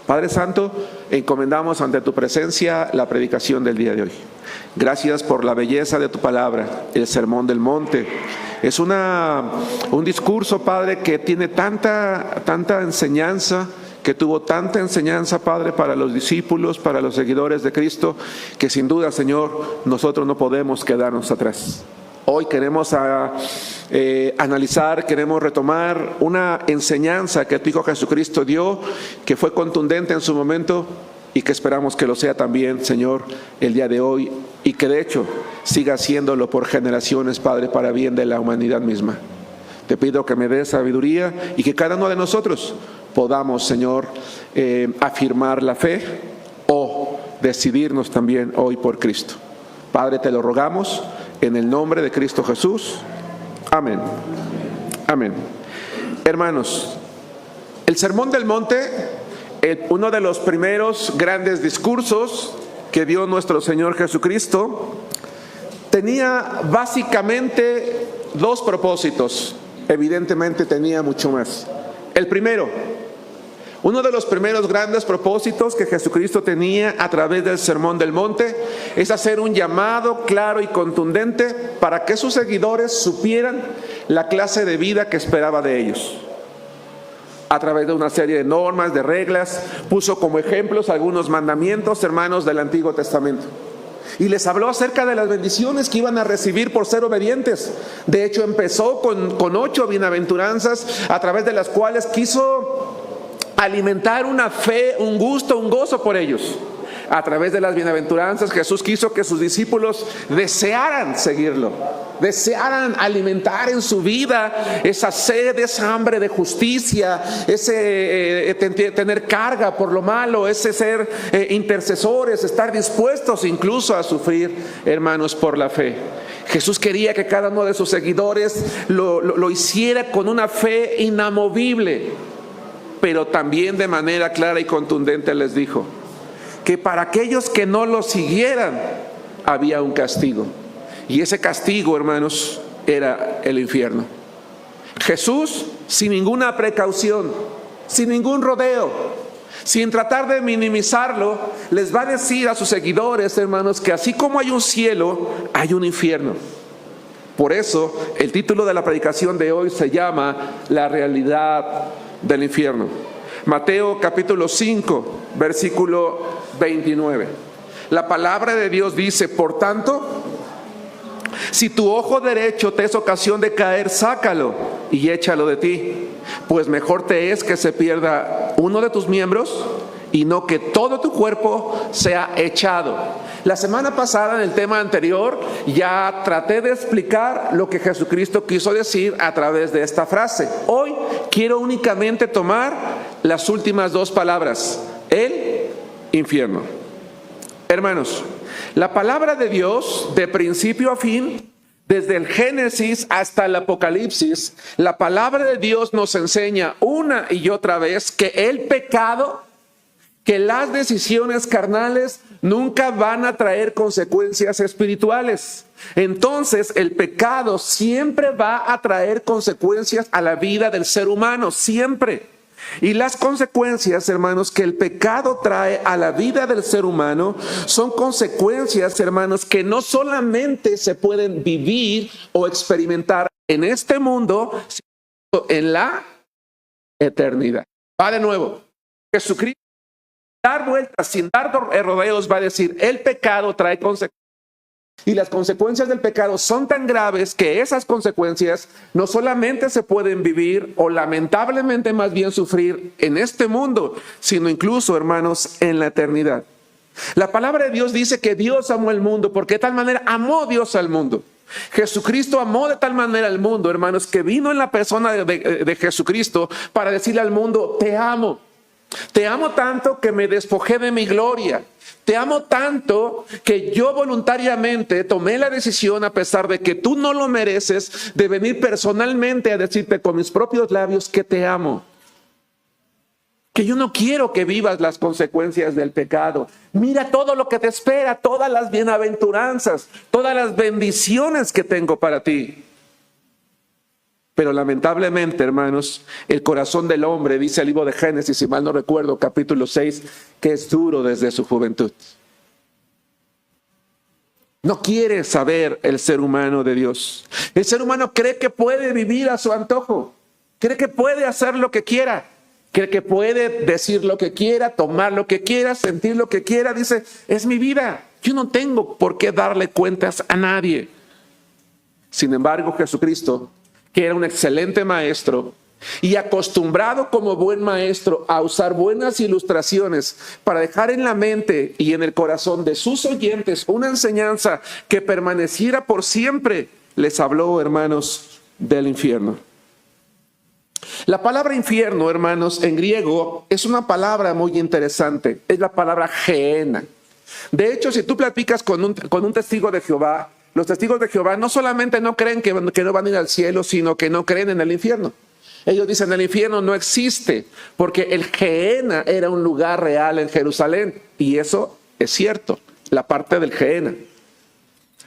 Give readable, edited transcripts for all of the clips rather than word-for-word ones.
Padre Santo, encomendamos ante tu presencia la predicación del día de hoy. Gracias por la belleza de tu palabra, el Sermón del Monte. Es un discurso, Padre, que tiene tanta enseñanza, que tuvo tanta enseñanza, Padre, para los discípulos, para los seguidores de Cristo, que sin duda, Señor, nosotros no podemos quedarnos atrás. Hoy queremos analizar, queremos retomar una enseñanza que tu Hijo Jesucristo dio, que fue contundente en su momento y que esperamos que lo sea también, Señor, el día de hoy, y que de hecho siga haciéndolo por generaciones, Padre, para bien de la humanidad misma. Te pido que me des sabiduría y que cada uno de nosotros podamos, Señor, afirmar la fe o decidirnos también hoy por Cristo. Padre, te lo rogamos en el nombre de Cristo Jesús. Amén. Amén. Hermanos, el Sermón del Monte, uno de los primeros grandes discursos que dio nuestro Señor Jesucristo, tenía básicamente dos propósitos. Evidentemente tenía mucho más. El primero, uno de los primeros grandes propósitos que Jesucristo tenía a través del Sermón del Monte es hacer un llamado claro y contundente para que sus seguidores supieran la clase de vida que esperaba de ellos. A través de una serie de normas, de reglas, puso como ejemplos algunos mandamientos, hermanos, del Antiguo Testamento. Y les habló acerca de las bendiciones que iban a recibir por ser obedientes. De hecho, empezó con 8 bienaventuranzas a través de las cuales quiso alimentar una fe, un gusto, un gozo por ellos. A través de las bienaventuranzas, Jesús quiso que sus discípulos desearan seguirlo, desearan alimentar en su vida esa sed, esa hambre de justicia, ese tener carga por lo malo, ese ser intercesores, estar dispuestos incluso a sufrir, hermanos, por la fe. Jesús quería que cada uno de sus seguidores lo hiciera con una fe inamovible, pero también de manera clara y contundente les dijo que para aquellos que no lo siguieran había un castigo. Y ese castigo, hermanos, era el infierno. Jesús, sin ninguna precaución, sin ningún rodeo, sin tratar de minimizarlo, les va a decir a sus seguidores, hermanos, que así como hay un cielo, hay un infierno. Por eso, el título de la predicación de hoy se llama La realidad del infierno. Mateo capítulo 5, versículo 29. La palabra de Dios dice: por tanto, si tu ojo derecho te es ocasión de caer, sácalo y échalo de ti, pues mejor te es que se pierda uno de tus miembros y no que todo tu cuerpo sea echado. La semana pasada, en el tema anterior, ya traté de explicar lo que Jesucristo quiso decir a través de esta frase. Hoy quiero únicamente tomar las últimas dos palabras: el infierno. Hermanos, la palabra de Dios, de principio a fin, desde el Génesis hasta el Apocalipsis, la palabra de Dios nos enseña una y otra vez que el pecado, que las decisiones carnales nunca van a traer consecuencias espirituales. Entonces, el pecado siempre va a traer consecuencias a la vida del ser humano, siempre. Y las consecuencias, hermanos, que el pecado trae a la vida del ser humano son consecuencias, hermanos, que no solamente se pueden vivir o experimentar en este mundo, sino en la eternidad. Va de nuevo. Jesucristo, sin dar vueltas, sin dar rodeos, va a decir: el pecado trae consecuencias. Y las consecuencias del pecado son tan graves que esas consecuencias no solamente se pueden vivir o lamentablemente más bien sufrir en este mundo, sino incluso, hermanos, en la eternidad. La palabra de Dios dice que Dios amó el mundo, porque de tal manera amó Dios al mundo. Jesucristo amó de tal manera al mundo, hermanos, que vino en la persona de Jesucristo para decirle al mundo: te amo. Te amo tanto que me despojé de mi gloria. Te amo tanto que yo voluntariamente tomé la decisión, a pesar de que tú no lo mereces, de venir personalmente a decirte con mis propios labios que te amo. Que yo no quiero que vivas las consecuencias del pecado. Mira todo lo que te espera, todas las bienaventuranzas, todas las bendiciones que tengo para ti. Pero lamentablemente, hermanos, el corazón del hombre, dice el libro de Génesis, si mal no recuerdo, capítulo 6, que es duro desde su juventud. No quiere saber el ser humano de Dios. El ser humano cree que puede vivir a su antojo. Cree que puede hacer lo que quiera. Cree que puede decir lo que quiera, tomar lo que quiera, sentir lo que quiera. Dice, es mi vida. Yo no tengo por qué darle cuentas a nadie. Sin embargo, Jesucristo, que era un excelente maestro y acostumbrado como buen maestro a usar buenas ilustraciones para dejar en la mente y en el corazón de sus oyentes una enseñanza que permaneciera por siempre, les habló, hermanos, del infierno. La palabra infierno, hermanos, en griego es una palabra muy interesante. Es la palabra gehenna. De hecho, si tú platicas con un testigo de Jehová, los testigos de Jehová no solamente no creen que no van a ir al cielo, sino que no creen en el infierno. Ellos dicen el infierno no existe, porque el Gehenna era un lugar real en Jerusalén. Y eso es cierto, la parte del Gehenna.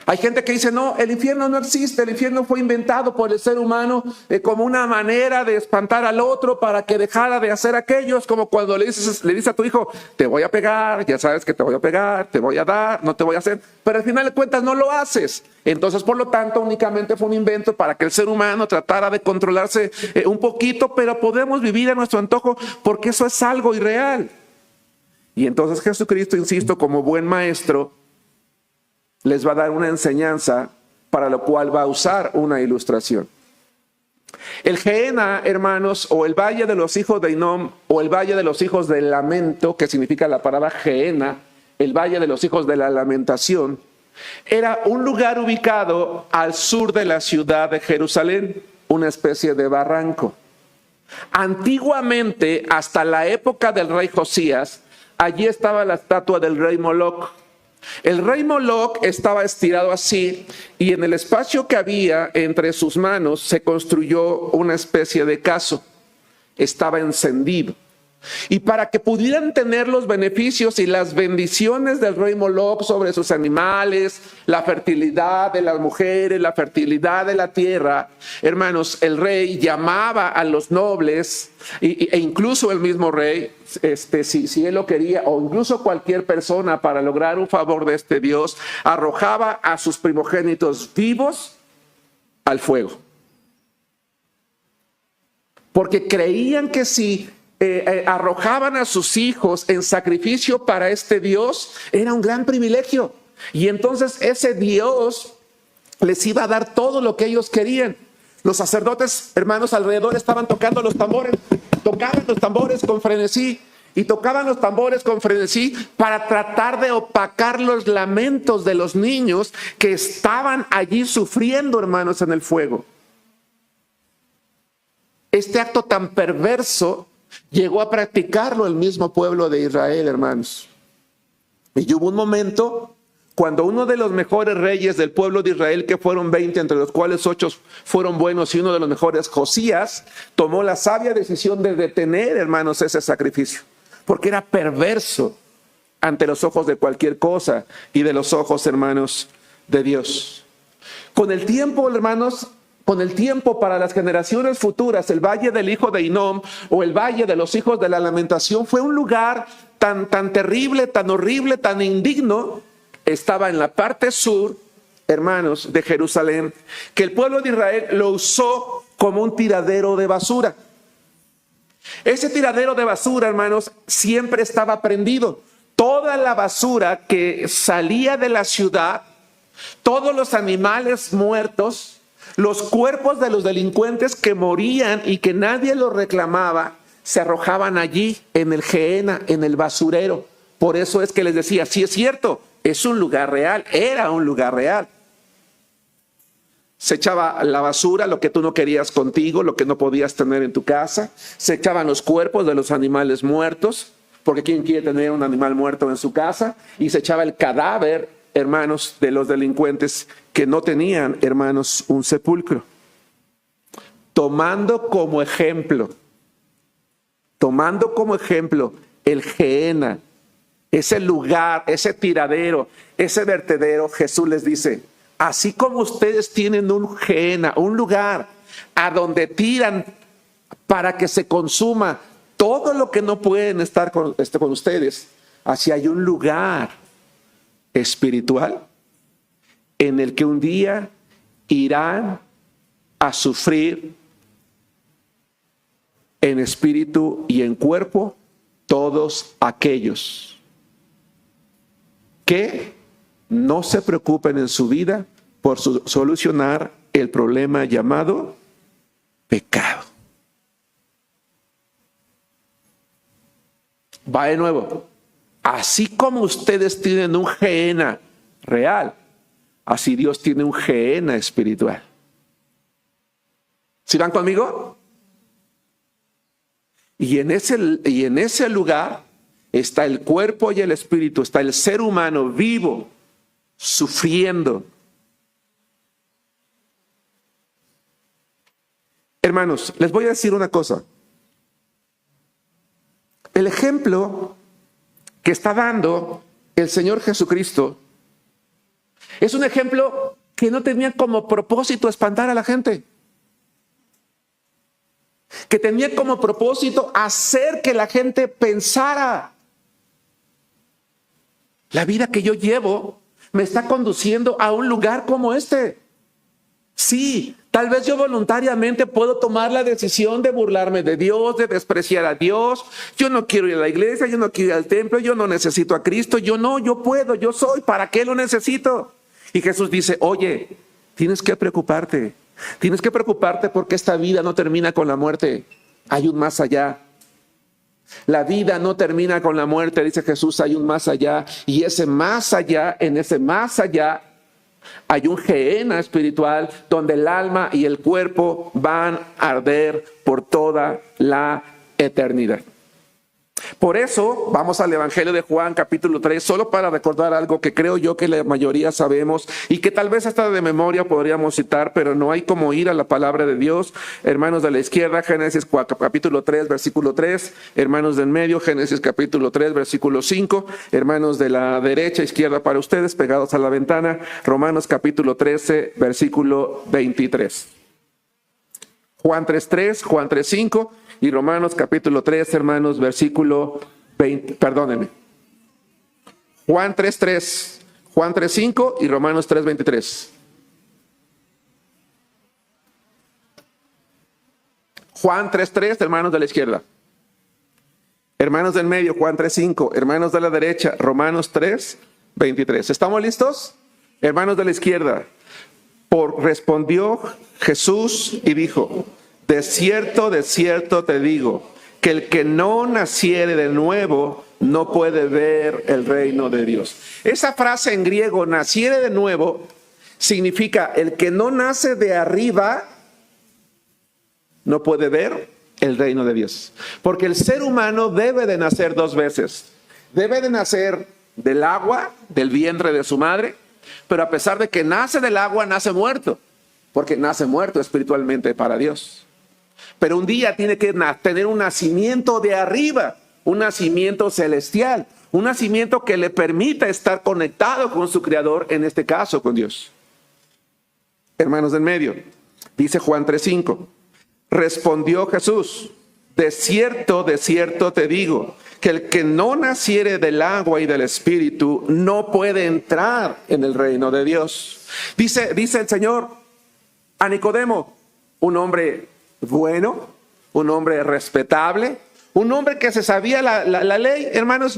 Hay gente que dice, no, el infierno no existe, el infierno fue inventado por el ser humano como una manera de espantar al otro para que dejara de hacer aquello. Es como cuando le dices a tu hijo, te voy a pegar, ya sabes que te voy a pegar, te voy a dar, no te voy a hacer, pero al final de cuentas no lo haces. Entonces, por lo tanto, únicamente fue un invento para que el ser humano tratara de controlarse un poquito, pero podemos vivir a nuestro antojo porque eso es algo irreal. Y entonces Jesucristo, insisto, como buen maestro, les va a dar una enseñanza para lo cual va a usar una ilustración. El Gehenna, hermanos, o el valle de los hijos de Hinnom, o el valle de los hijos del lamento, que significa la palabra Gehenna, el valle de los hijos de la lamentación, era un lugar ubicado al sur de la ciudad de Jerusalén, una especie de barranco. Antiguamente, hasta la época del rey Josías, allí estaba la estatua del rey Moloc. El rey Moloc estaba estirado así y en el espacio que había entre sus manos se construyó una especie de cazo. Estaba encendido. Y para que pudieran tener los beneficios y las bendiciones del rey Moloc sobre sus animales, la fertilidad de las mujeres, la fertilidad de la tierra, hermanos, el rey llamaba a los nobles e incluso el mismo rey, si él lo quería, o incluso cualquier persona para lograr un favor de este Dios, arrojaba a sus primogénitos vivos al fuego. Porque creían que si arrojaban a sus hijos en sacrificio para este Dios, era un gran privilegio. Y entonces ese Dios les iba a dar todo lo que ellos querían. Los sacerdotes, hermanos, alrededor estaban tocando los tambores, tocaban los tambores con frenesí y tocaban los tambores con frenesí para tratar de opacar los lamentos de los niños que estaban allí sufriendo, hermanos, en el fuego. Este acto tan perverso llegó a practicarlo el mismo pueblo de Israel, hermanos. Y hubo un momento cuando uno de los mejores reyes del pueblo de Israel, que fueron 20, entre los cuales 8 fueron buenos, y uno de los mejores, Josías, tomó la sabia decisión de detener, hermanos, ese sacrificio, porque era perverso ante los ojos de cualquier cosa y de los ojos, hermanos, de Dios. Con el tiempo, hermanos, con el tiempo, para las generaciones futuras, el valle del hijo de Hinnom o el valle de los hijos de la lamentación fue un lugar tan terrible, tan horrible, tan indigno. Estaba en la parte sur, hermanos, de Jerusalén, que el pueblo de Israel lo usó como un tiradero de basura. Ese tiradero de basura, hermanos, siempre estaba prendido. Toda la basura que salía de la ciudad, todos los animales muertos, los cuerpos de los delincuentes que morían y que nadie los reclamaba, se arrojaban allí en el Gehenna, en el basurero. Por eso es que les decía, sí es cierto, es un lugar real, era un lugar real. Se echaba la basura, lo que tú no querías contigo, lo que no podías tener en tu casa. Se echaban los cuerpos de los animales muertos, porque ¿quién quiere tener un animal muerto en su casa? Y se echaba el cadáver, hermanos, de los delincuentes que no tenían, hermanos, un sepulcro. Tomando como ejemplo el Gehenna, ese lugar, ese tiradero, ese vertedero, Jesús les dice, así como ustedes tienen un Gehenna, un lugar a donde tiran para que se consuma todo lo que no pueden estar con ustedes, hacia hay un lugar espiritual en el que un día irán a sufrir en espíritu y en cuerpo todos aquellos que no se preocupen en su vida por solucionar el problema llamado pecado. Va de nuevo. Así como ustedes tienen un Gehenna real, así Dios tiene un Gehenna espiritual. ¿Sí van conmigo? Y en ese lugar está el cuerpo y el espíritu, está el ser humano vivo, sufriendo. Hermanos, les voy a decir una cosa. El ejemplo que está dando el Señor Jesucristo es un ejemplo que no tenía como propósito espantar a la gente, que tenía como propósito hacer que la gente pensara: la vida que yo llevo me está conduciendo a un lugar como este. Sí, tal vez yo voluntariamente puedo tomar la decisión de burlarme de Dios, de despreciar a Dios. Yo no quiero ir a la iglesia, yo no quiero ir al templo, yo no necesito a Cristo. Yo puedo, yo soy, ¿para qué lo necesito? Y Jesús dice: oye, tienes que preocuparte. Tienes que preocuparte porque esta vida no termina con la muerte. Hay un más allá. La vida no termina con la muerte, dice Jesús, hay un más allá. Y ese más allá, en ese más allá, hay un Gehenna espiritual donde el alma y el cuerpo van a arder por toda la eternidad. Por eso vamos al Evangelio de Juan capítulo 3, solo para recordar algo que creo yo que la mayoría sabemos y que tal vez hasta de memoria podríamos citar, pero no hay como ir a la palabra de Dios. Hermanos de la izquierda, Génesis capítulo 3, versículo 3. Hermanos del medio, Génesis capítulo 3, versículo 5. Hermanos de la derecha, izquierda para ustedes, pegados a la ventana, Romanos capítulo 13, versículo 23. Juan 3:3, Juan 3:5 y Romanos capítulo 3, hermanos, versículo 20, perdónenme. Juan 3:3, Juan 3:5 y Romanos 3:23. Juan 3:3, hermanos de la izquierda. Hermanos del medio, Juan 3:5. Hermanos de la derecha, Romanos 3:23. ¿Estamos listos? Hermanos de la izquierda. Respondió Jesús y dijo: de cierto te digo, que el que no naciere de nuevo no puede ver el reino de Dios. Esa frase en griego, naciere de nuevo, significa el que no nace de arriba no puede ver el reino de Dios. Porque el ser humano debe de nacer dos veces. Debe de nacer del agua, del vientre de su madre, pero a pesar de que nace del agua, nace muerto, porque nace muerto espiritualmente para Dios. Pero un día tiene que tener un nacimiento de arriba, un nacimiento celestial, un nacimiento que le permita estar conectado con su Creador, en este caso con Dios. Hermanos del medio, dice Juan 3:5, respondió Jesús: de cierto te digo, que el que no naciere del agua y del Espíritu no puede entrar en el reino de Dios. Dice el Señor a Nicodemo, un hombre bueno, un hombre respetable, un hombre que se sabía la ley. Hermanos,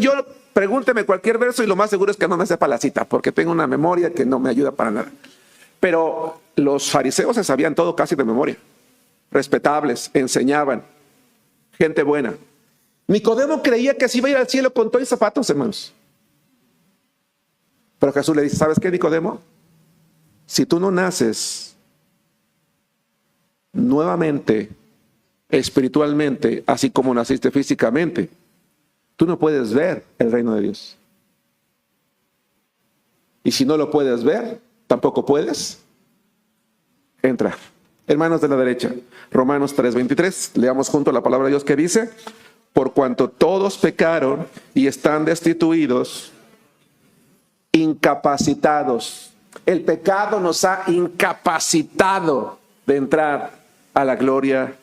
pregúnteme cualquier verso y lo más seguro es que no me sepa la cita, porque tengo una memoria que no me ayuda para nada. Pero los fariseos se sabían todo casi de memoria. Respetables, enseñaban, gente buena. Nicodemo creía que se iba a ir al cielo con todos los zapatos, hermanos. Pero Jesús le dice: ¿sabes qué, Nicodemo? Si tú no naces nuevamente, espiritualmente, así como naciste físicamente, tú no puedes ver el reino de Dios. Y si no lo puedes ver, tampoco puedes entrar. Hermanos de la derecha, Romanos 3:23, leamos junto la palabra de Dios que dice: por cuanto todos pecaron y están destituidos, incapacitados. El pecado nos ha incapacitado de entrar a la gloria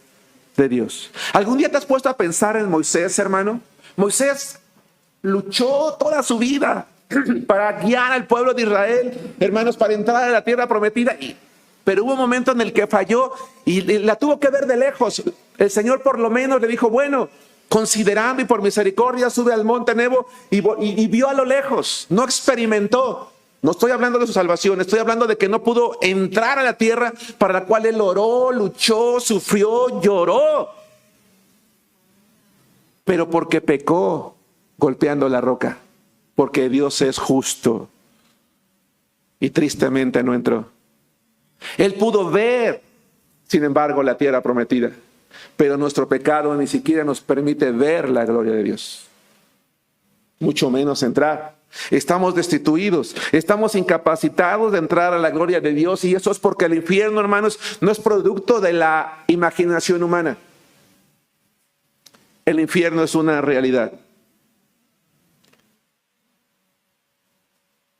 de Dios. ¿Algún día te has puesto a pensar en Moisés, hermano? Moisés luchó toda su vida para guiar al pueblo de Israel, hermanos, para entrar a la tierra prometida. Pero hubo un momento en el que falló y la tuvo que ver de lejos. El Señor por lo menos le dijo, bueno, considerando y por misericordia sube al monte Nebo y vio a lo lejos, no experimentó. No estoy hablando de su salvación, estoy hablando de que no pudo entrar a la tierra para la cual él oró, luchó, sufrió, lloró. Pero porque pecó golpeando la roca, porque Dios es justo y tristemente no entró. Él pudo ver, sin embargo, la tierra prometida, pero nuestro pecado ni siquiera nos permite ver la gloria de Dios, mucho menos entrar. Estamos destituidos, estamos incapacitados de entrar a la gloria de Dios, y eso es porque el infierno, hermanos, no es producto de la imaginación humana. El infierno es una realidad.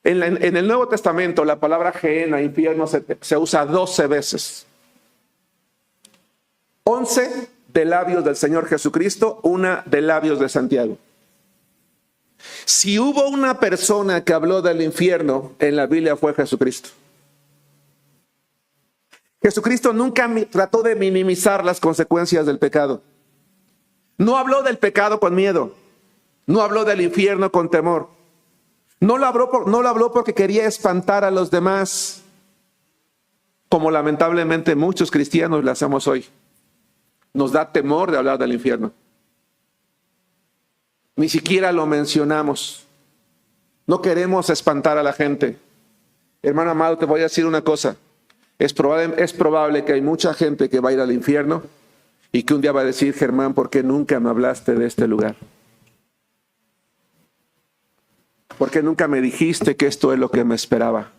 En el Nuevo Testamento la palabra Gehenna, infierno, se usa 12 veces. 11 de labios del Señor Jesucristo, una de labios de Santiago. Si hubo una persona que habló del infierno en la Biblia, fue Jesucristo. Jesucristo nunca trató de minimizar las consecuencias del pecado. No habló del pecado con miedo. No habló del infierno con temor. No lo habló porque quería espantar a los demás, como lamentablemente muchos cristianos lo hacemos hoy. Nos da temor de hablar del infierno. Ni siquiera lo mencionamos. No queremos espantar a la gente. Hermano amado, te voy a decir una cosa. Es probable que hay mucha gente que va a ir al infierno y que un día va a decir, Germán, ¿por qué nunca me hablaste de este lugar? ¿Por qué nunca me dijiste que esto es lo que me esperaba?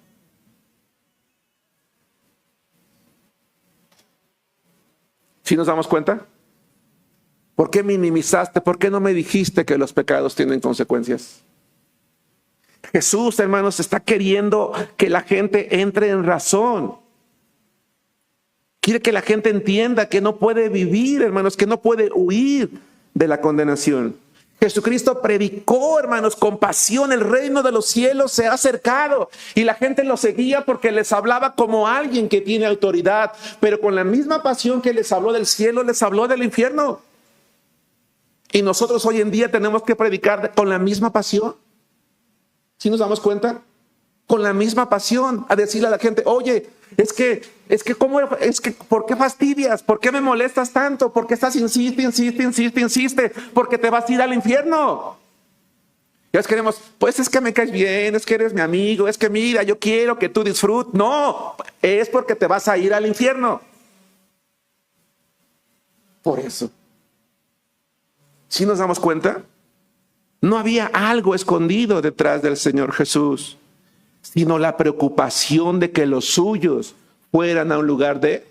¿Sí nos damos cuenta? ¿Por qué minimizaste? ¿Por qué no me dijiste que los pecados tienen consecuencias? Jesús, hermanos, está queriendo que la gente entre en razón. Quiere que la gente entienda que no puede vivir, hermanos, que no puede huir de la condenación. Jesucristo predicó, hermanos, con pasión: el reino de los cielos se ha acercado. Y la gente lo seguía porque les hablaba como alguien que tiene autoridad. Pero con la misma pasión que les habló del cielo, les habló del infierno. Y nosotros hoy en día tenemos que predicar con la misma pasión. ¿Sí nos damos cuenta? Con la misma pasión, a decirle a la gente, oye, ¿por qué fastidias? ¿Por qué me molestas tanto? ¿Por qué estás insiste? Porque te vas a ir al infierno. Ya queremos, pues es que me caes bien, es que eres mi amigo, es que mira, yo quiero que tú disfrutes. No, es porque te vas a ir al infierno. Por eso. ¿Sí nos damos cuenta? No había algo escondido detrás del Señor Jesús, sino la preocupación de que los suyos fueran a un lugar de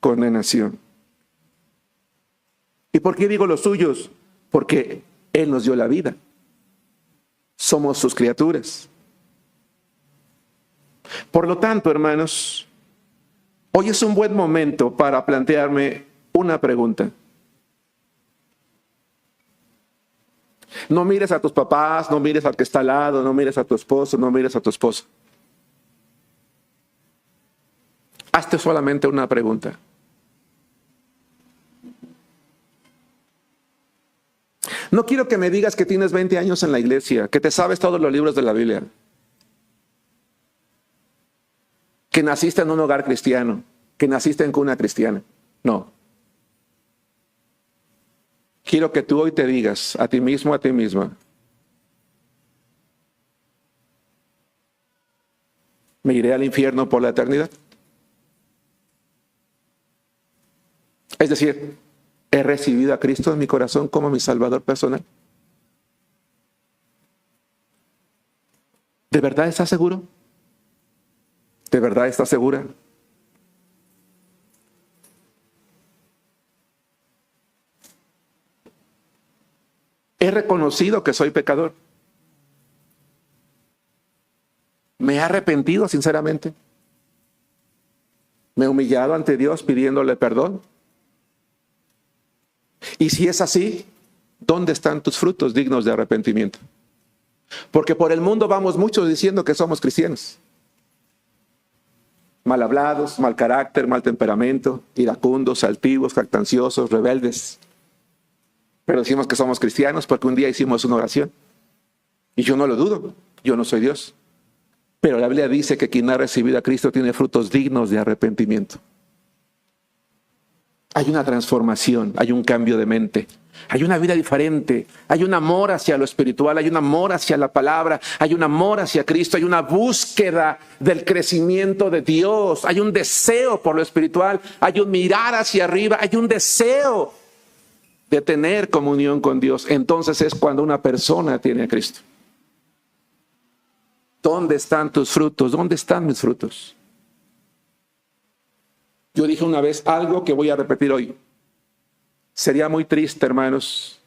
condenación. ¿Y por qué digo los suyos? Porque Él nos dio la vida. Somos sus criaturas. Por lo tanto, hermanos, hoy es un buen momento para plantearme una pregunta. No mires a tus papás, no mires al que está al lado, no mires a tu esposo, no mires a tu esposa. Hazte solamente una pregunta. No quiero que me digas que tienes 20 años en la iglesia, que te sabes todos los libros de la Biblia, que naciste en un hogar cristiano, que naciste en cuna cristiana. No. Quiero que tú hoy te digas a ti mismo, a ti misma: ¿me iré al infierno por la eternidad? Es decir, ¿he recibido a Cristo en mi corazón como mi Salvador personal? ¿De verdad estás seguro? ¿De verdad estás segura? He reconocido que soy pecador. Me he arrepentido sinceramente. ¿Me he humillado ante Dios pidiéndole perdón? Y si es así, ¿dónde están tus frutos dignos de arrepentimiento? Porque por el mundo vamos muchos diciendo que somos cristianos. Mal hablados, mal carácter, mal temperamento, iracundos, altivos, jactanciosos, rebeldes. Pero decimos que somos cristianos porque un día hicimos una oración. Y yo no lo dudo, yo no soy Dios. Pero la Biblia dice que quien ha recibido a Cristo tiene frutos dignos de arrepentimiento. Hay una transformación, hay un cambio de mente, hay una vida diferente, hay un amor hacia lo espiritual, hay un amor hacia la palabra, hay un amor hacia Cristo, hay una búsqueda del crecimiento de Dios, hay un deseo por lo espiritual, hay un mirar hacia arriba, hay un deseo de tener comunión con Dios. Entonces es cuando una persona tiene a Cristo. ¿Dónde están tus frutos? ¿Dónde están mis frutos? Yo dije una vez algo que voy a repetir hoy. Sería muy triste, hermanos,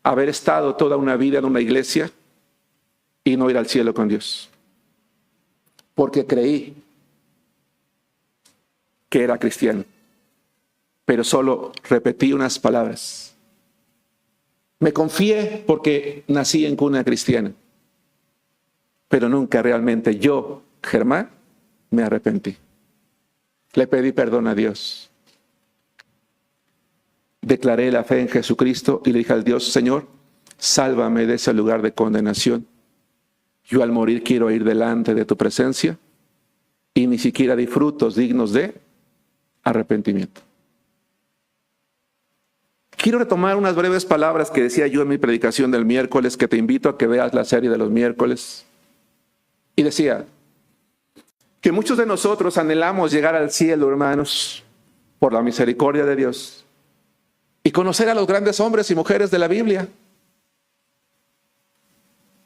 haber estado toda una vida en una iglesia y no ir al cielo con Dios. Porque creí que era cristiano, pero solo repetí unas palabras. Me confié porque nací en cuna cristiana, pero nunca realmente yo, Germán, me arrepentí. Le pedí perdón a Dios. Declaré la fe en Jesucristo y le dije al Dios: Señor, sálvame de ese lugar de condenación. Yo al morir quiero ir delante de tu presencia y ni siquiera di frutos dignos de arrepentimiento. Quiero retomar unas breves palabras que decía yo en mi predicación del miércoles, que te invito a que veas la serie de los miércoles. Y decía que muchos de nosotros anhelamos llegar al cielo, hermanos, por la misericordia de Dios, y conocer a los grandes hombres y mujeres de la Biblia,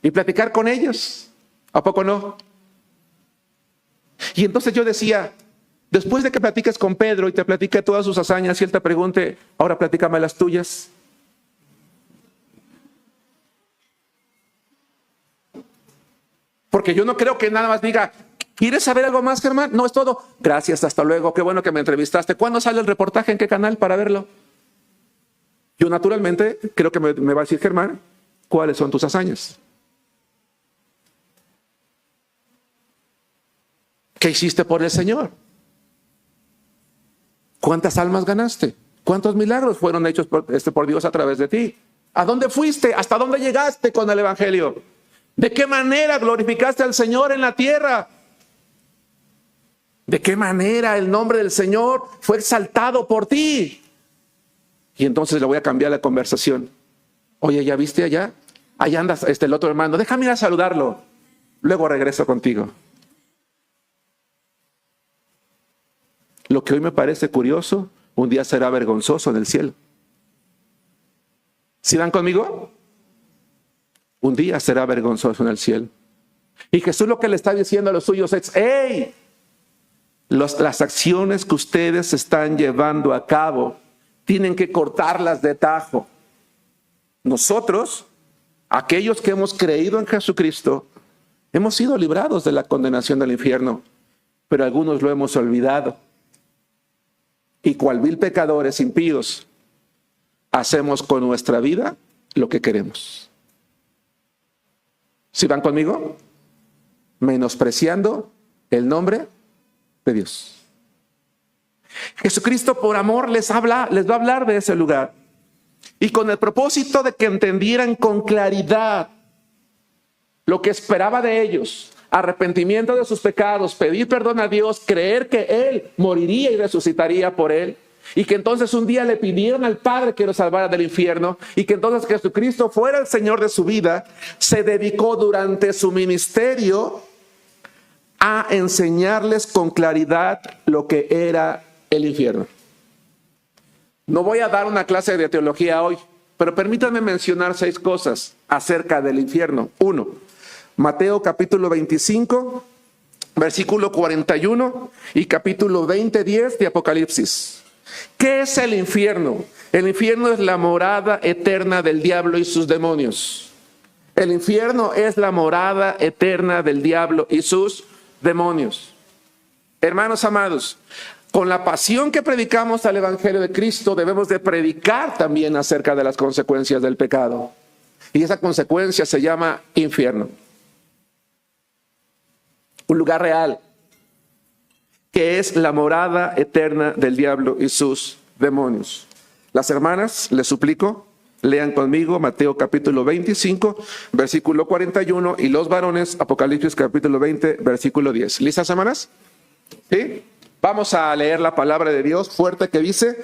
y platicar con ellos. ¿A poco no? Y entonces yo decía, después de que platiques con Pedro y te platique todas sus hazañas y él te pregunte: ahora platícame las tuyas. Porque yo no creo que nada más diga: ¿quieres saber algo más, Germán? No, es todo. Gracias, hasta luego, qué bueno que me entrevistaste. ¿Cuándo sale el reportaje? ¿En qué canal para verlo? Yo naturalmente creo que me va a decir: Germán, ¿cuáles son tus hazañas? ¿Qué hiciste por el Señor? ¿Cuántas almas ganaste? ¿Cuántos milagros fueron hechos por Dios a través de ti? ¿A dónde fuiste? ¿Hasta dónde llegaste con el Evangelio? ¿De qué manera glorificaste al Señor en la tierra? ¿De qué manera el nombre del Señor fue exaltado por ti? Y entonces le voy a cambiar la conversación. Oye, ¿ya viste allá? Allá anda el otro hermano. Déjame ir a saludarlo. Luego regreso contigo. Lo que hoy me parece curioso, un día será vergonzoso en el cielo. ¿Sí van conmigo? Un día será vergonzoso en el cielo. Y Jesús lo que le está diciendo a los suyos es: ¡hey! Las acciones que ustedes están llevando a cabo tienen que cortarlas de tajo. Nosotros, aquellos que hemos creído en Jesucristo, hemos sido librados de la condenación del infierno, pero algunos lo hemos olvidado. Y cual vil pecadores impíos, hacemos con nuestra vida lo que queremos. ¿Sí van conmigo? Menospreciando el nombre de Dios. Jesucristo, por amor, les va a hablar de ese lugar. Y con el propósito de que entendieran con claridad lo que esperaba de ellos: arrepentimiento de sus pecados, pedir perdón a Dios, creer que Él moriría y resucitaría por Él, y que entonces un día le pidieran al Padre que lo salvara del infierno, y que entonces Jesucristo fuera el Señor de su vida. Se dedicó durante su ministerio a enseñarles con claridad lo que era el infierno. No voy a dar una clase de teología hoy, pero permítanme mencionar 6 cosas acerca del infierno. 1. Mateo capítulo 25, versículo 41 y capítulo 10 de Apocalipsis. ¿Qué es el infierno? El infierno es la morada eterna del diablo y sus demonios. El infierno es la morada eterna del diablo y sus demonios. Hermanos amados, con la pasión que predicamos al Evangelio de Cristo, debemos de predicar también acerca de las consecuencias del pecado. Y esa consecuencia se llama infierno. Un lugar real, que es la morada eterna del diablo y sus demonios. Las hermanas, les suplico, lean conmigo Mateo capítulo 25, versículo 41, y los varones, Apocalipsis capítulo 20, versículo 10. ¿Listas, hermanas? ¿Sí? Vamos a leer la palabra de Dios fuerte que dice: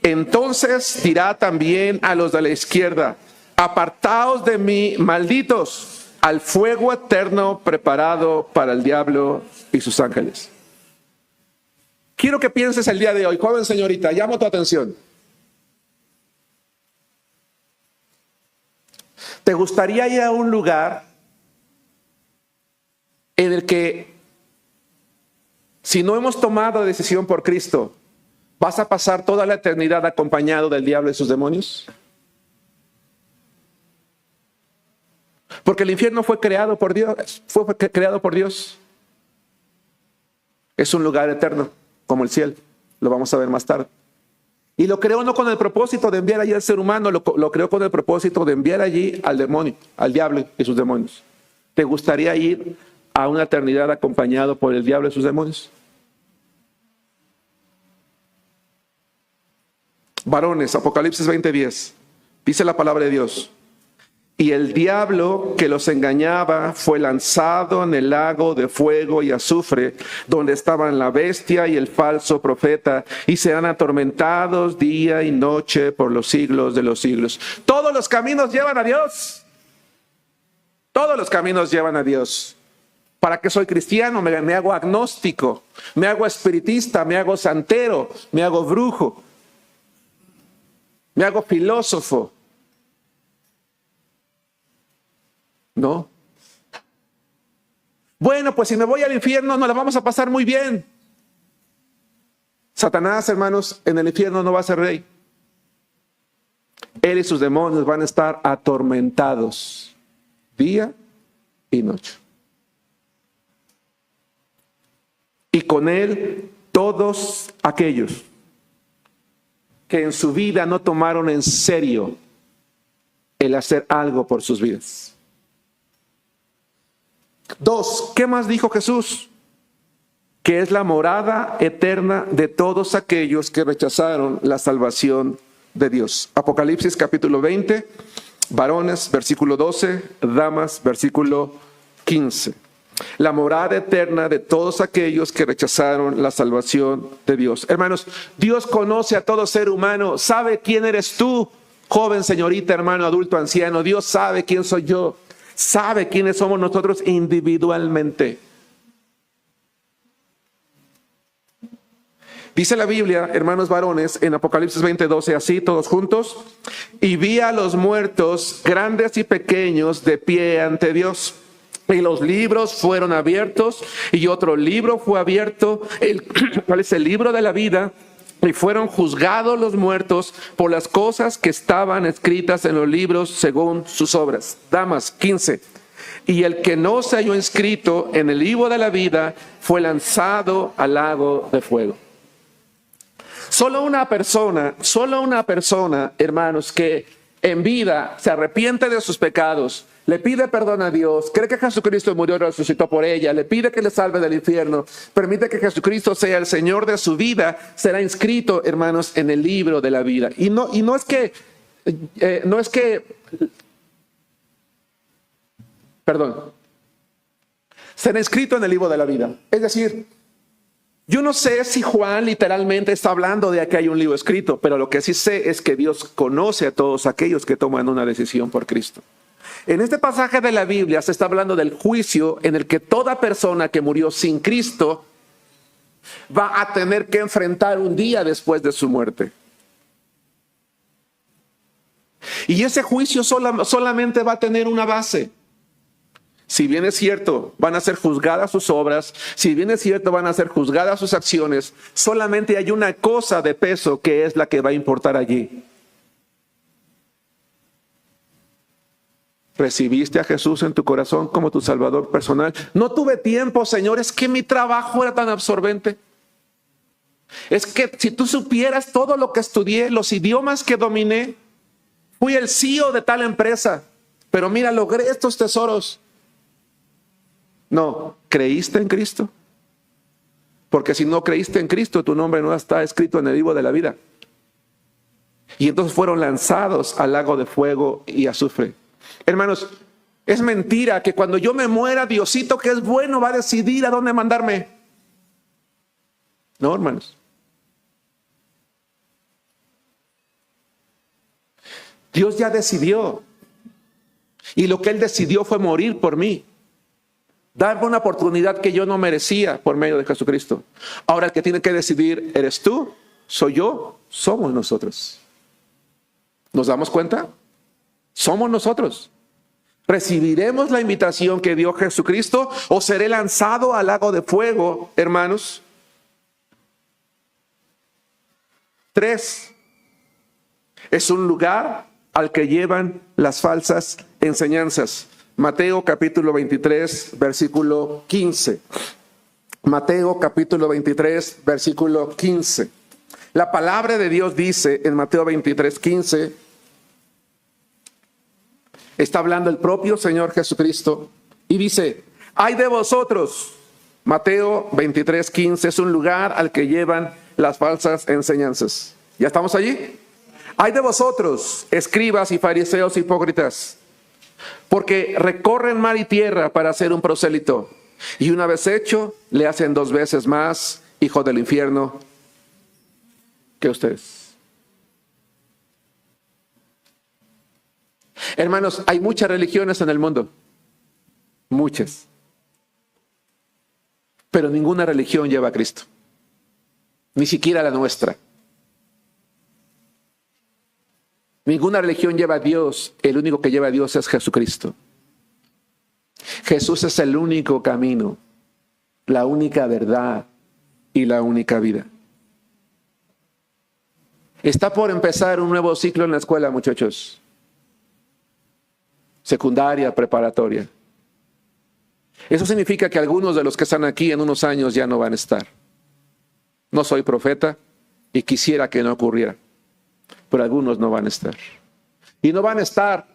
entonces dirá también a los de la izquierda: apartaos de mí, malditos, al fuego eterno preparado para el diablo y sus ángeles. Quiero que pienses el día de hoy, joven señorita, llamo tu atención. ¿Te gustaría ir a un lugar en el que, si no hemos tomado decisión por Cristo, vas a pasar toda la eternidad acompañado del diablo y sus demonios? Porque el infierno fue creado por Dios, Es un lugar eterno, como el cielo. Lo vamos a ver más tarde. Y lo creó no con el propósito de enviar allí al ser humano, lo creó con el propósito de enviar allí al demonio, al diablo y sus demonios. ¿Te gustaría ir a una eternidad acompañado por el diablo y sus demonios? Varones, Apocalipsis 20:10. Dice la palabra de Dios: y el diablo que los engañaba fue lanzado en el lago de fuego y azufre, donde estaban la bestia y el falso profeta, y serán atormentados día y noche por los siglos de los siglos. Todos los caminos llevan a Dios. Todos los caminos llevan a Dios. ¿Para qué soy cristiano? Me hago agnóstico, me hago espiritista, me hago santero, me hago brujo, me hago filósofo. No. Bueno, pues si me voy al infierno nos la vamos a pasar muy bien. Satanás, hermanos, en el infierno no va a ser rey. Él y sus demonios van a estar atormentados día y noche. Y con él todos aquellos que en su vida no tomaron en serio el hacer algo por sus vidas. 2, ¿qué más dijo Jesús? Que es la morada eterna de todos aquellos que rechazaron la salvación de Dios. Apocalipsis capítulo 20, varones, versículo 12, damas, versículo 15. La morada eterna de todos aquellos que rechazaron la salvación de Dios. Hermanos, Dios conoce a todo ser humano, sabe quién eres tú, joven, señorita, hermano, adulto, anciano. Dios sabe quién soy yo. Sabe quiénes somos nosotros individualmente. Dice la Biblia, hermanos varones, en Apocalipsis 20:12, así todos juntos: y vi a los muertos, grandes y pequeños, de pie ante Dios. Y los libros fueron abiertos, y otro libro fue abierto, ¿cuál es el libro de la vida? Y fueron juzgados los muertos por las cosas que estaban escritas en los libros según sus obras. Damas, 15. Y el que no se halló inscrito en el libro de la vida fue lanzado al lago de fuego. Solo una persona, hermanos, que en vida se arrepiente de sus pecados, le pide perdón a Dios, cree que Jesucristo murió y resucitó por ella, le pide que le salve del infierno, permite que Jesucristo sea el Señor de su vida, será inscrito, hermanos, en el libro de la vida. Y no es que, será inscrito en el libro de la vida. Es decir, yo no sé si Juan literalmente está hablando de que hay un libro escrito, pero lo que sí sé es que Dios conoce a todos aquellos que toman una decisión por Cristo. En este pasaje de la Biblia se está hablando del juicio en el que toda persona que murió sin Cristo va a tener que enfrentar un día después de su muerte. Y ese juicio solamente va a tener una base. Si bien es cierto, van a ser juzgadas sus obras, si bien es cierto, van a ser juzgadas sus acciones, solamente hay una cosa de peso que es la que va a importar allí. ¿Recibiste a Jesús en tu corazón como tu Salvador personal? No tuve tiempo, Señor, es que mi trabajo era tan absorbente. Es que si tú supieras todo lo que estudié, los idiomas que dominé, fui el CEO de tal empresa, pero mira, logré estos tesoros. No, ¿creíste en Cristo? Porque si no creíste en Cristo, tu nombre no está escrito en el libro de la vida. Y entonces fueron lanzados al lago de fuego y azufre. Hermanos, es mentira que cuando yo me muera, Diosito, que es bueno, va a decidir a dónde mandarme. No, hermanos. Dios ya decidió. Y lo que Él decidió fue morir por mí. Darme una oportunidad que yo no merecía por medio de Jesucristo. Ahora el que tiene que decidir eres tú, soy yo, somos nosotros. ¿Nos damos cuenta? Somos nosotros. ¿Recibiremos la invitación que dio Jesucristo o seré lanzado al lago de fuego, hermanos? 3. Es un lugar al que llevan las falsas enseñanzas. Mateo capítulo 23, versículo 15. Mateo capítulo 23, versículo 15. La palabra de Dios dice en Mateo 23, 15, está hablando el propio Señor Jesucristo y dice, ay de vosotros. Mateo 23, 15 es un lugar al que llevan las falsas enseñanzas. ¿Ya estamos allí? Ay de vosotros, escribas y fariseos hipócritas, porque recorren mar y tierra para hacer un prosélito, y una vez hecho, le hacen 2 veces más hijo del infierno que ustedes. Hermanos, hay muchas religiones en el mundo, muchas, pero ninguna religión lleva a Cristo, ni siquiera la nuestra. Ninguna religión lleva a Dios, el único que lleva a Dios es Jesucristo. Jesús es el único camino, la única verdad y la única vida. Está por empezar un nuevo ciclo en la escuela, muchachos. Secundaria, preparatoria. Eso significa que algunos de los que están aquí en unos años ya no van a estar. No soy profeta y quisiera que no ocurriera, pero algunos no van a estar. Y no van a estar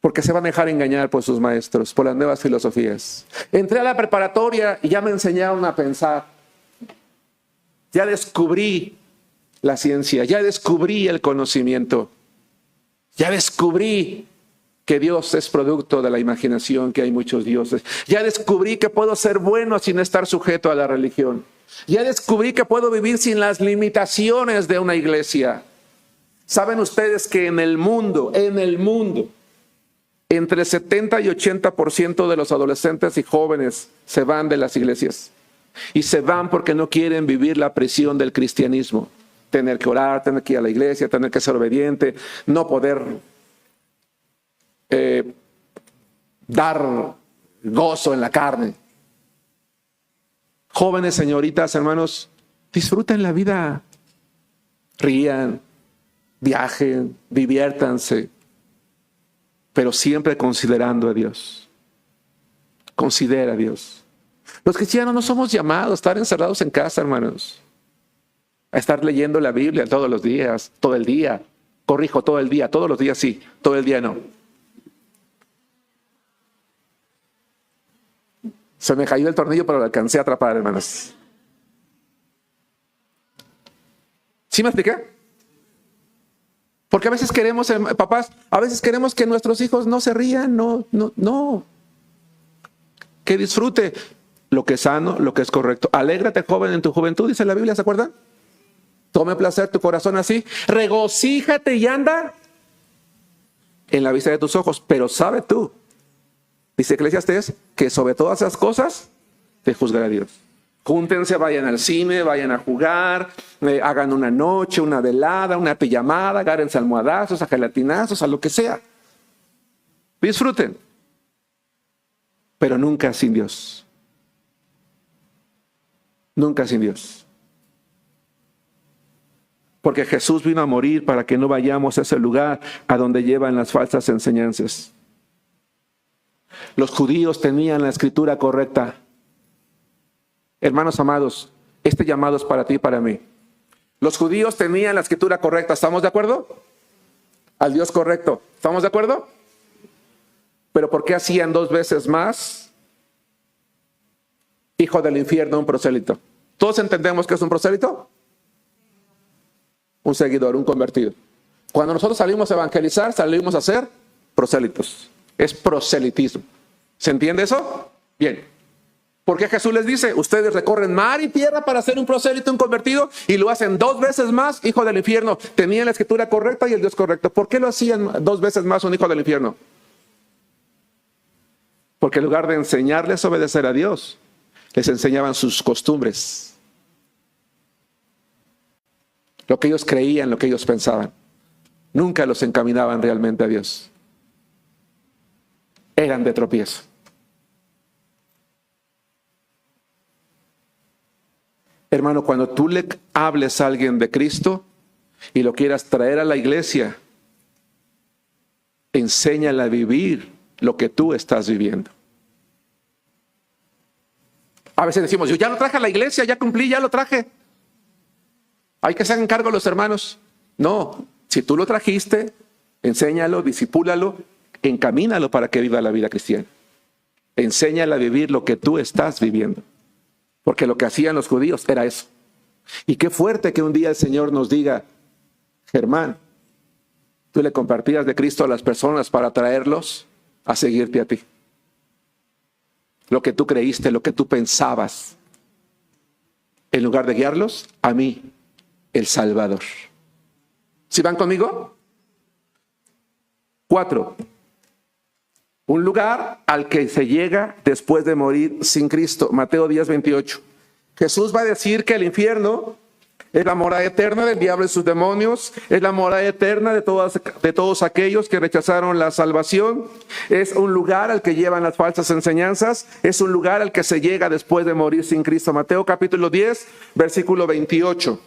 porque se van a dejar engañar por sus maestros, por las nuevas filosofías. Entré a la preparatoria y ya me enseñaron a pensar. Ya descubrí la ciencia, ya descubrí el conocimiento, ya descubrí que Dios es producto de la imaginación, que hay muchos dioses. Ya descubrí que puedo ser bueno sin estar sujeto a la religión. Ya descubrí que puedo vivir sin las limitaciones de una iglesia. ¿Saben ustedes que en el mundo, entre 70 y 80% de los adolescentes y jóvenes se van de las iglesias? Y se van porque no quieren vivir la presión del cristianismo. Tener que orar, tener que ir a la iglesia, tener que ser obediente, no poder dar gozo en la carne. Jóvenes, señoritas, hermanos, disfruten la vida. Rían, viajen, diviértanse, pero siempre considerando a Dios. Considera a Dios. Los cristianos no somos llamados a estar encerrados en casa, hermanos. A estar leyendo la Biblia todos los días, todo el día. Corrijo, todo el día, todos los días sí, todo el día no. Se me cayó el tornillo, pero lo alcancé a atrapar, hermanos. ¿Sí me expliqué? Porque a veces queremos, papás, a veces queremos que nuestros hijos no se rían, no. Que disfrute lo que es sano, lo que es correcto. Alégrate, joven, en tu juventud, dice la Biblia, ¿se acuerdan? Tome placer tu corazón así. Regocíjate y anda en la vista de tus ojos, pero sabe tú, dice Eclesiastés, que sobre todas esas cosas te juzgará Dios. Júntense, vayan al cine, vayan a jugar, hagan una noche, una velada, una pijamada, agárrense almohadazos, a gelatinazos, a lo que sea. Disfruten, pero nunca sin Dios. Nunca sin Dios. Porque Jesús vino a morir para que no vayamos a ese lugar a donde llevan las falsas enseñanzas. Los judíos tenían la escritura correcta. Hermanos amados, Este llamado es para ti y para mí. Los judíos tenían la escritura correcta, ¿estamos de acuerdo? Al Dios correcto, ¿estamos de acuerdo? Pero ¿por qué hacían 2 veces más hijo del infierno un prosélito? ¿Todos entendemos que es un prosélito? Un seguidor, un convertido. Cuando nosotros salimos a evangelizar, salimos a ser prosélitos. Es proselitismo. ¿Se entiende eso? Bien. Porque Jesús les dice, ustedes recorren mar y tierra para ser un prosélito, un convertido, y lo hacen 2 veces más hijo del infierno. Tenían la escritura correcta y el Dios correcto. ¿Por qué lo hacían 2 veces más un hijo del infierno? Porque en lugar de enseñarles a obedecer a Dios, les enseñaban sus costumbres. Lo que ellos creían, lo que ellos pensaban. Nunca los encaminaban realmente a Dios. Eran de tropiezo. Hermano, cuando tú le hables a alguien de Cristo y lo quieras traer a la iglesia, enséñale a vivir lo que tú estás viviendo. A veces decimos, yo ya lo traje a la iglesia, ya cumplí, ya lo traje. Hay que hacer cargo los hermanos. No, si tú lo trajiste, enséñalo, discipúlalo, encamínalo para que viva la vida cristiana. Enséñale a vivir lo que tú estás viviendo. Porque lo que hacían los judíos era eso. Y qué fuerte que un día el Señor nos diga, Germán, tú le compartías de Cristo a las personas para traerlos a seguirte a ti. Lo que tú creíste, lo que tú pensabas, en lugar de guiarlos, a mí, el Salvador. ¿Sí van conmigo? 4. Un lugar al que se llega después de morir sin Cristo. Mateo 10:28. Jesús va a decir que el infierno es la morada eterna del diablo y sus demonios, es la morada eterna de todos aquellos que rechazaron la salvación, es un lugar al que llevan las falsas enseñanzas, es un lugar al que se llega después de morir sin Cristo. Mateo capítulo 10, versículo 28,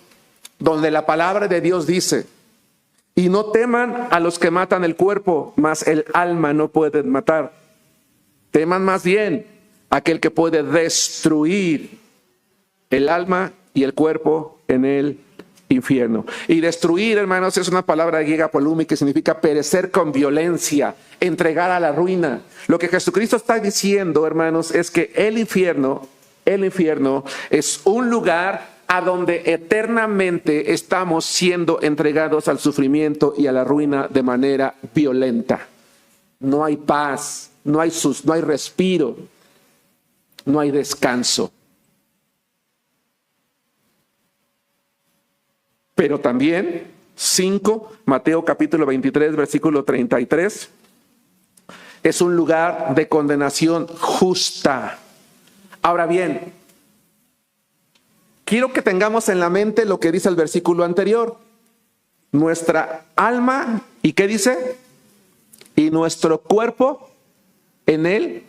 donde la palabra de Dios dice, y no teman a los que matan el cuerpo, mas el alma no pueden matar. Teman más bien a aquel que puede destruir el alma y el cuerpo en el infierno. Y destruir, hermanos, es una palabra griega polumi que significa perecer con violencia, entregar a la ruina. Lo que Jesucristo está diciendo, hermanos, es que el infierno es un lugar a donde eternamente estamos siendo entregados al sufrimiento y a la ruina de manera violenta. No hay paz, no hay respiro, no hay descanso. Pero también, 5, Mateo capítulo 23, versículo 33, es un lugar de condenación justa. Ahora bien, quiero que tengamos en la mente lo que dice el versículo anterior. Nuestra alma, ¿y qué dice? Y nuestro cuerpo en el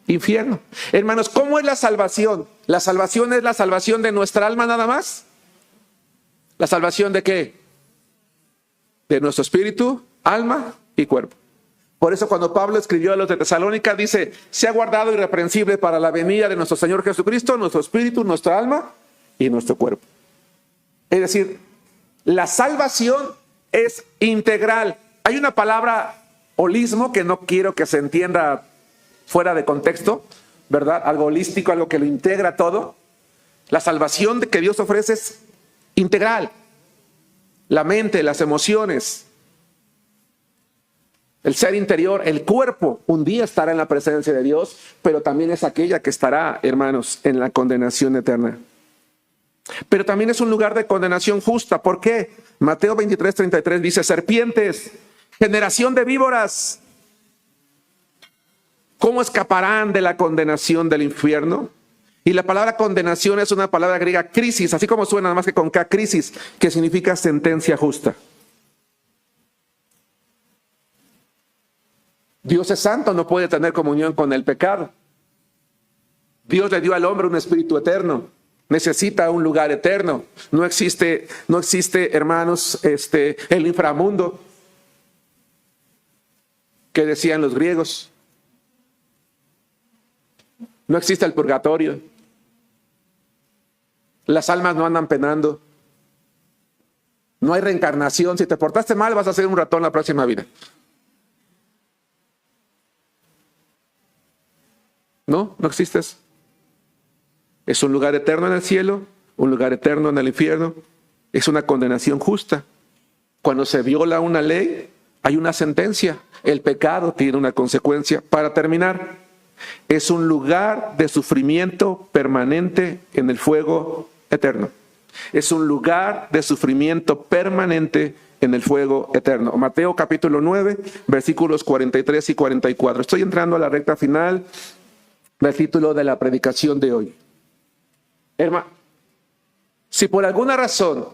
infierno. Hermanos, ¿cómo es la salvación? ¿La salvación es la salvación de nuestra alma nada más? ¿La salvación de qué? De nuestro espíritu, alma y cuerpo. Por eso cuando Pablo escribió a los de Tesalónica, dice, sea guardado irreprensible para la venida de nuestro Señor Jesucristo, nuestro espíritu, nuestra alma y nuestro cuerpo. Es decir, la salvación es integral. Hay una palabra holismo que no quiero que se entienda fuera de contexto, ¿verdad? Algo holístico, algo que lo integra todo. La salvación que Dios ofrece es integral. La mente, las emociones, el ser interior, el cuerpo, un día estará en la presencia de Dios, pero también es aquella que estará, hermanos, en la condenación eterna. Pero también es un lugar de condenación justa. ¿Por qué? Mateo 23:33 dice, serpientes, generación de víboras, ¿cómo escaparán de la condenación del infierno? Y la palabra condenación es una palabra griega crisis, así como suena, nada más que con K, crisis, que significa sentencia justa. Dios es santo, no puede tener comunión con el pecado. Dios le dio al hombre un espíritu eterno, necesita un lugar eterno. No existe, hermanos, el inframundo que decían los griegos. No existe el purgatorio. Las almas no andan penando. No hay reencarnación. Si te portaste mal, vas a ser un ratón la próxima vida. No, no existe eso. Es un lugar eterno en el cielo, un lugar eterno en el infierno. Es una condenación justa. Cuando se viola una ley, hay una sentencia. El pecado tiene una consecuencia. Para terminar, es un lugar de sufrimiento permanente en el fuego eterno. Es un lugar de sufrimiento permanente en el fuego eterno. Mateo capítulo 9, versículos 43 y 44. Estoy entrando a la recta final del título de la predicación de hoy. Hermano, si por alguna razón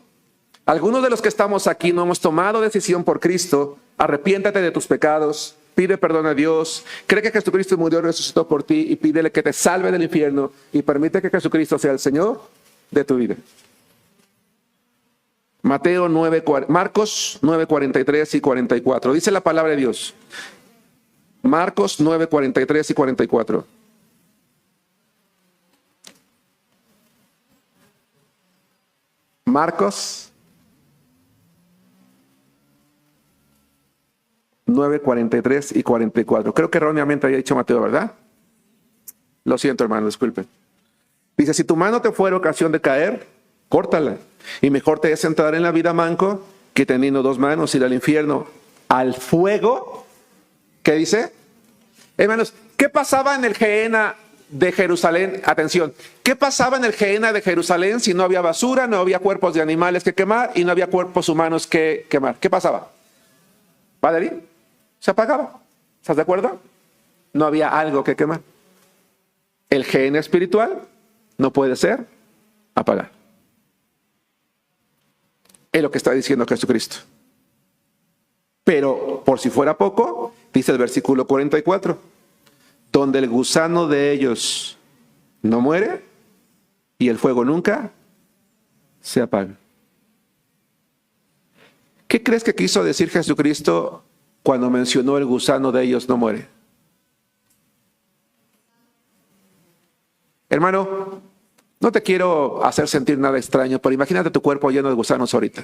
algunos de los que estamos aquí no hemos tomado decisión por Cristo, arrepiéntate de tus pecados, pide perdón a Dios, cree que Jesucristo murió y resucitó por ti y pídele que te salve del infierno y permite que Jesucristo sea el Señor de tu vida. Marcos 9, 43 y 44. Dice la palabra de Dios. Marcos 9, 43 y 44. Marcos 9, 43 y 44. Creo que erróneamente había dicho Mateo, ¿verdad? Lo siento, hermano, disculpe. Dice, si tu mano te fuera ocasión de caer, córtala. Y mejor te es entrar en la vida manco que teniendo dos manos ir al infierno, al fuego. ¿Qué dice? Hermanos, ¿qué pasaba en el Gehenna de Jerusalén? Atención, ¿qué pasaba en el Gehenna de Jerusalén si no había basura, no había cuerpos de animales que quemar y no había cuerpos humanos que quemar? ¿Qué pasaba? ¿Padre? Se apagaba. ¿Estás de acuerdo? No había algo que quemar. El Gehenna espiritual no puede ser apagado. Es lo que está diciendo Jesucristo. Pero por si fuera poco, dice el versículo 44, donde el gusano de ellos no muere y el fuego nunca se apaga. ¿Qué crees que quiso decir Jesucristo cuando mencionó el gusano de ellos no muere? Hermano, no te quiero hacer sentir nada extraño, pero imagínate tu cuerpo lleno de gusanos ahorita.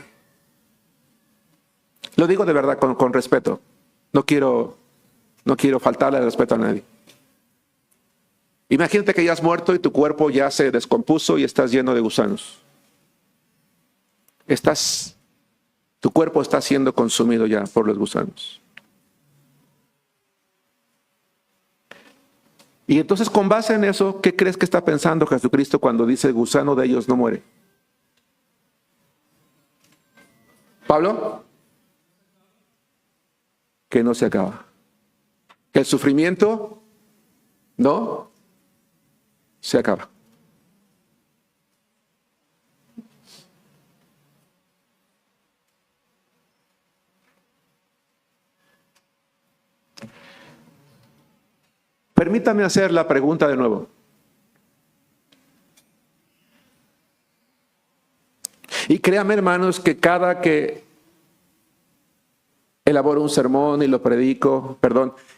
Lo digo de verdad con respeto. No quiero faltarle el respeto a nadie. Imagínate que ya has muerto y tu cuerpo ya se descompuso y estás lleno de gusanos. Tu cuerpo está siendo consumido ya por los gusanos. Y entonces, con base en eso, ¿qué crees que está pensando Jesucristo cuando dice el gusano de ellos no muere? ¿Pablo? Que no se acaba. Que el sufrimiento no se acaba. Permítame hacer la pregunta de nuevo. Y créame, hermanos, que cada que elaboro un sermón y lo predico,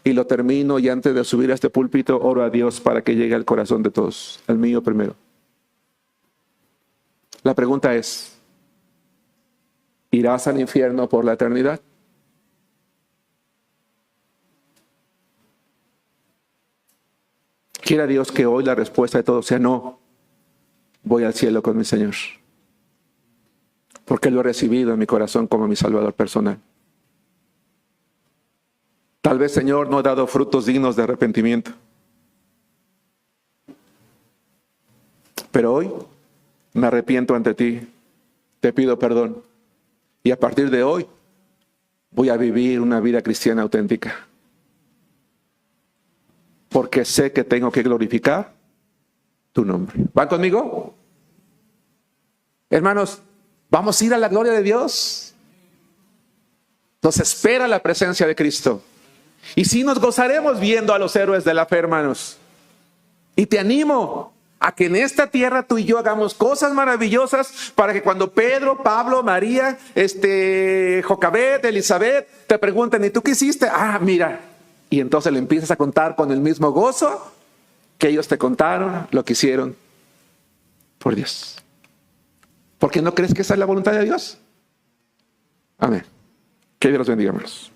y lo termino, y antes de subir a este púlpito, oro a Dios para que llegue al corazón de todos, al mío primero. La pregunta es, ¿irás al infierno por la eternidad? Quiera Dios que hoy la respuesta de todos sea no. Voy al cielo con mi Señor. Porque lo he recibido en mi corazón como mi Salvador personal. Tal vez, Señor, no he dado frutos dignos de arrepentimiento. Pero hoy me arrepiento ante ti. Te pido perdón. Y a partir de hoy voy a vivir una vida cristiana auténtica. Porque sé que tengo que glorificar tu nombre. ¿Van conmigo? Hermanos, vamos a ir a la gloria de Dios. Nos espera la presencia de Cristo. Y sí nos gozaremos viendo a los héroes de la fe, hermanos. Y te animo a que en esta tierra tú y yo hagamos cosas maravillosas para que cuando Pedro, Pablo, María, Jocabet, Elizabeth te pregunten, ¿y tú qué hiciste? Ah, mira. Y entonces le empiezas a contar con el mismo gozo que ellos te contaron lo que hicieron por Dios. ¿Por qué no crees que esa es la voluntad de Dios? Amén. Que Dios los bendiga, hermanos.